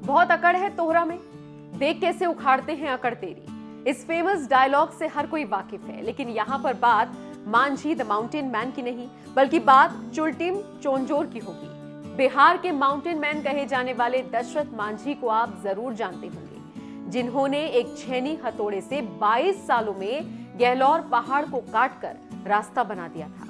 बहुत अकड़ है तोहरा में, देख कैसे उखाड़ते हैं अकड़ तेरी। इस फेमस डायलॉग से हर कोई वाकिफ है, लेकिन यहाँ पर बात मांझी द माउंटेन मैन की नहीं, बल्कि बात चुलटिम चोंजोर की होगी। बिहार के माउंटेन मैन कहे जाने वाले दशरथ मांझी को आप जरूर जानते होंगे, जिन्होंने एक छेनी हथौड़े से 22 सालों में गहलोर पहाड़ को काटकर रास्ता बना दिया था।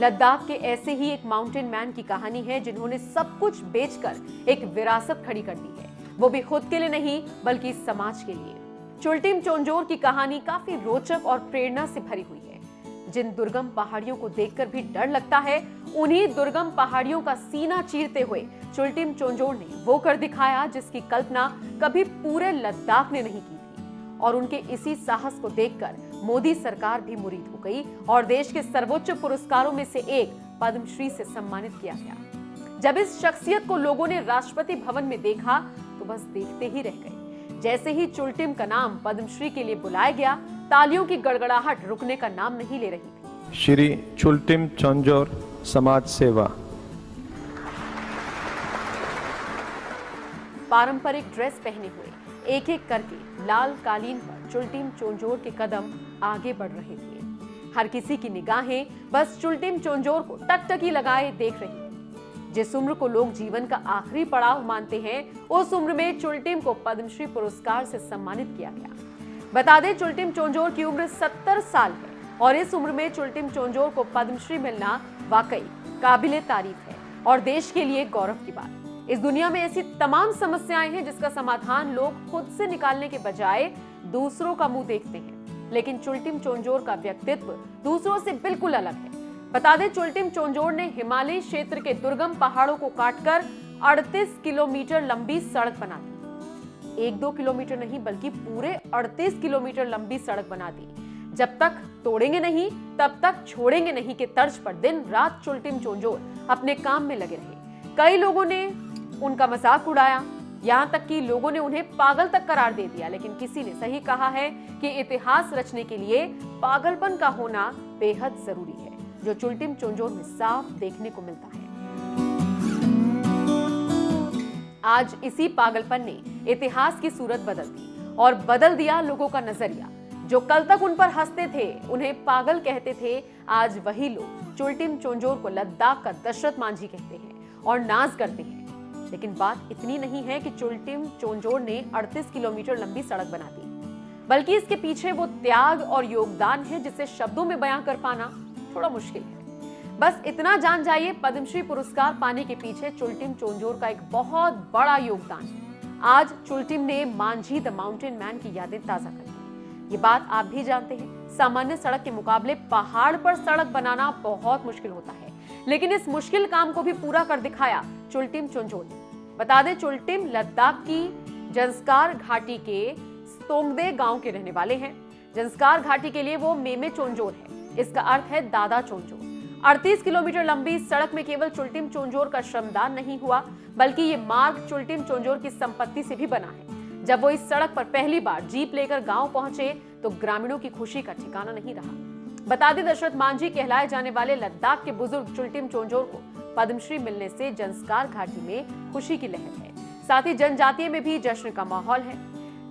लद्दाख के ऐसे ही एक माउंटेन मैन की कहानी है, जिन्होंने सब कुछ बेचकर एक विरासत खड़ी कर दी है, वो भी खुद के लिए नहीं बल्कि समाज के लिए। चुलटिम चोंजोर की कहानी काफी रोचक और प्रेरणा से भरी हुई है। जिन दुर्गम पहाड़ियों को देखकर भी डर लगता है, उन्हीं दुर्गम पहाड़ियों का सीना चीरते हुए चुलटिम चोंजोर ने वो कर दिखाया जिसकी कल्पना कभी पूरे लद्दाख ने नहीं की थी। और उनके इसी साहस को देखकर मोदी सरकार भी मुरीद हो गई और देश के सर्वोच्च पुरस्कारों में से एक पद्मश्री से सम्मानित किया गया। जब इस शख्सियत को लोगों ने राष्ट्रपति भवन में देखा तो बस देखते ही रह गए। जैसे ही चुलटिम का नाम पद्मश्री के लिए बुलाया गया, तालियों की गड़गड़ाहट रुकने का नाम नहीं ले रही थी। श्री चुलटिम चोंजोर समाज सेवा। पारंपरिक ड्रेस पहने हुए एक एक करके लाल कालीन पर चुलटिम चोंजोर के कदम आगे बढ़ रहे थे। हर किसी की निगाहें बस चुलटिम चोंजोर को टकटकी लगाए देख रही थी। जिस उम्र को लोग जीवन का आखिरी पड़ाव मानते हैं, उस उम्र में चुलटिम को पद्मश्री पुरस्कार से सम्मानित किया गया। बता दें, चुलटिम चोंजोर की उम्र 70 साल है और इस उम्र में चुलटिम चोंजोर को पद्मश्री मिलना वाकई काबिले तारीफ है और देश के लिए गौरव की बात। इस दुनिया में ऐसी तमाम समस्याएं हैं जिसका समाधान लोग खुद से निकालने के बजाय दूसरों का मुंह देखते हैं, लेकिन चुलटिम चोंजोर का व्यक्तित्व दूसरों से बिल्कुल अलग है। बता दें, चुलटिम चोंजोर ने हिमालयी क्षेत्र के दुर्गम पहाड़ों को काटकर 38 किलोमीटर लंबी सड़क बना दी। 1-2 किलोमीटर नहीं बल्कि पूरे 38 किलोमीटर लंबी सड़क बना दी। जब तक तोड़ेंगे नहीं तब तक छोड़ेंगे नहीं के तर्ज पर दिन रात चुलटिम चोंजोर अपने काम में लगे रहे। कई लोगों ने उनका मजाक उड़ाया, यहाँ तक कि लोगों ने उन्हें पागल तक करार दे दिया, लेकिन किसी ने सही कहा है कि इतिहास रचने के लिए पागलपन का होना बेहद जरूरी है, जो चुलटिम चोंजोर में साफ देखने को मिलता है। आज इसी पागलपन ने इतिहास की सूरत बदल दी और बदल दिया लोगों का नजरिया। जो कल तक उन पर हंसते थे, उन्हें पागल कहते थे, आज वही लोग चुलटिम चोंजोर को लद्दाख का दशरथ मांझी कहते हैं और नाज करते हैं। लेकिन बात इतनी नहीं है कि चुलटिम चोंजोर ने 38 किलोमीटर लंबी सड़क बना दी, बल्कि इसके पीछे वो त्याग और योगदान है जिसे शब्दों में बयां कर पाना थोड़ा मुश्किल है। बस इतना जान जाइए, पद्मश्री पुरस्कार पाने के पीछे चुलटिम चोंजोर का एक बहुत बड़ा योगदान है। आज चुलटिम ने मांझी द माउंटेन मैन की यादें ताजा कर दी। ये बात आप भी जानते हैं, सामान्य सड़क के मुकाबले पहाड़ पर सड़क बनाना बहुत मुश्किल होता है, लेकिन इस मुश्किल काम को भी पूरा कर दिखाया चुलटिम चोंजोर ने। बता दें, चुलटिम लद्दाख की जंस्कार घाटी के स्तोंगदे गांव के रहने वाले हैं। जंस्कार घाटी के लिए वो मेमे चोंजोर है, इसका अर्थ है दादा चोंजोर। 38 किलोमीटर लंबी सड़क में केवल चुलटिम चोंजोर का श्रमदान नहीं हुआ, बल्कि ये मार्ग चुलटिम चोंजोर की संपत्ति से भी बना है। जब वो इस सड़क पर पहली बार जीप लेकर गांव पहुंचे तो ग्रामीणों की खुशी का ठिकाना नहीं रहा। बता दें, दशरथ मांझी कहलाए जाने वाले लद्दाख के बुजुर्ग चुलटिम चोंजोर को पद्मश्री मिलने से जंस्कार घाटी में खुशी की लहर है। साथ ही जनजातीय में भी जश्न का माहौल है।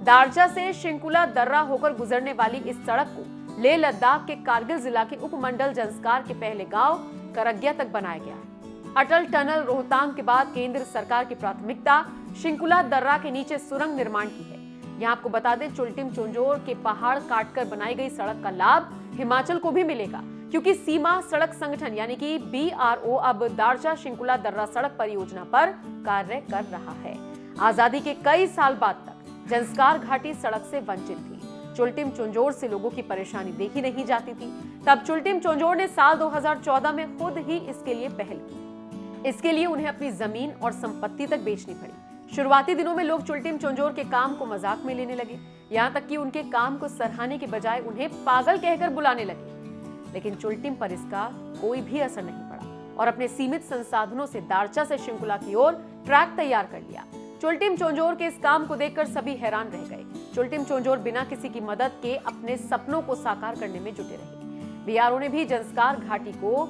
दारचा से शिंकुला दर्रा होकर गुजरने वाली इस सड़क को लेह लद्दाख के कारगिल जिला के उपमंडल जंस्कार के पहले गांव करग्या तक बनाया गया है। अटल टनल रोहतांग के बाद केंद्र सरकार की प्राथमिकता शिंकुला दर्रा के नीचे सुरंग निर्माण की है। यहाँ आपको बता दें, चुलटिम चोंजोर के पहाड़ काटकर बनाई गई सड़क का लाभ हिमाचल को भी मिलेगा, क्योंकि सीमा सड़क संगठन यानी कि BRO अब दारचा शिंकुला दर्रा सड़क परियोजना पर कार्य कर रहा है। आजादी के कई साल बाद तक जंस्कार घाटी सड़क से वंचित थी। चुलटिम चोंजोर से लोगों की परेशानी देखी नहीं जाती थी। तब चुलटिम चोंजोर ने साल 2014 में खुद ही इसके लिए पहल की। इसके लिए उन्हें अपनी जमीन और संपत्ति तक बेचनी पड़ी। शुरुआती दिनों में लोग चुलटिम चोंजोर के काम को मजाक में लेने लगे, यहाँ तक कि उनके काम को सराहने के बजाय उन्हें पागल कहकर बुलाने लगे। लेकिन चुलटिम पर इसका कोई भी असर नहीं पड़ा और अपने सीमित संसाधनों से दारचा से शिंकुला की ओर ट्रैक तैयार कर लिया। चुलटिम चोंजोर के इस काम को देखकर सभी हैरान रह गए। चुलटिम चोंजोर बिना किसी की मदद के अपने सपनों को साकार करने में जुटे रहे। BRO ने भी जंस्कार घाटी को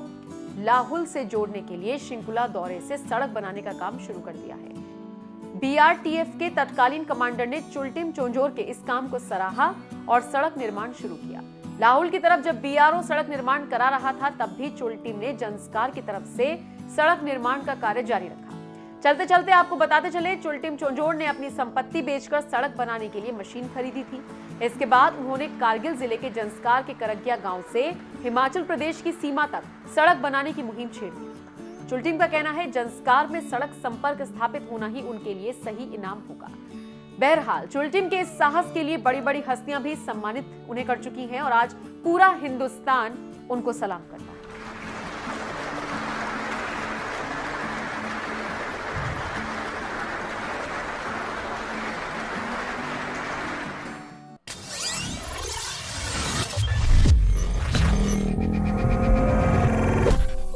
लाहुल से जोड़ने के लिए शिंकुला दौरे से सड़क बनाने का काम शुरू कर दिया है। बीआरटीएफ के तत्कालीन कमांडर ने चुल्टिम चोंजोर के इस काम को सराहा और सड़क निर्माण शुरू किया। लाहौल की तरफ जब बीआरओ सड़क निर्माण करा रहा था, तब भी चुल्टिम ने जंस्कार की तरफ से सड़क निर्माण का कार्य जारी रखा। चलते चलते आपको बताते चले, चुल्टिम चोंजोर ने अपनी संपत्ति बेचकर सड़क बनाने के लिए मशीन खरीदी थी। इसके बाद उन्होंने कारगिल जिले के जंस्कार के करगिया गांव से हिमाचल प्रदेश की सीमा तक सड़क बनाने की मुहिम छेड़ दी। चुल्टिम का कहना है, जंस्कार में सड़क संपर्क स्थापित होना ही उनके लिए सही इनाम होगा। बहरहाल चुल्टिम के इस साहस के लिए बड़ी बड़ी हस्तियां भी सम्मानित उन्हें कर चुकी हैं और आज पूरा हिंदुस्तान उनको सलाम करता है।